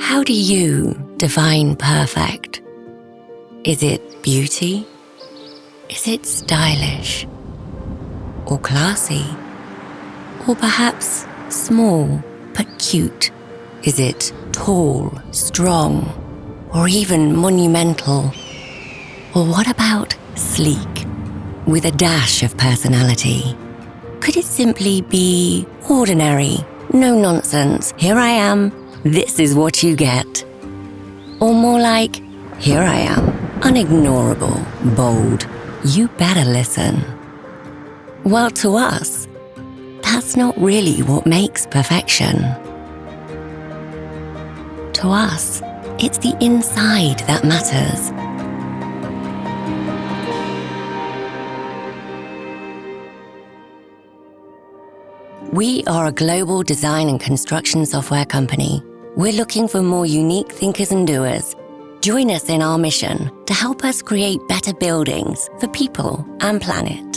How do you define perfect? Is it beauty? Is it stylish? Or classy? Or perhaps small but cute? Is it tall, strong, or even monumental? Or what about sleek, with a dash of personality? Could it simply be ordinary, no nonsense, here I am, this is what you get? Or more like, here I am, unignorable, bold, you better listen. Well, to us, that's not really what makes perfection. To us, it's the inside that matters. We are a global design and construction software company. We're looking for more unique thinkers and doers. Join us in our mission to help us create better buildings for people and planet.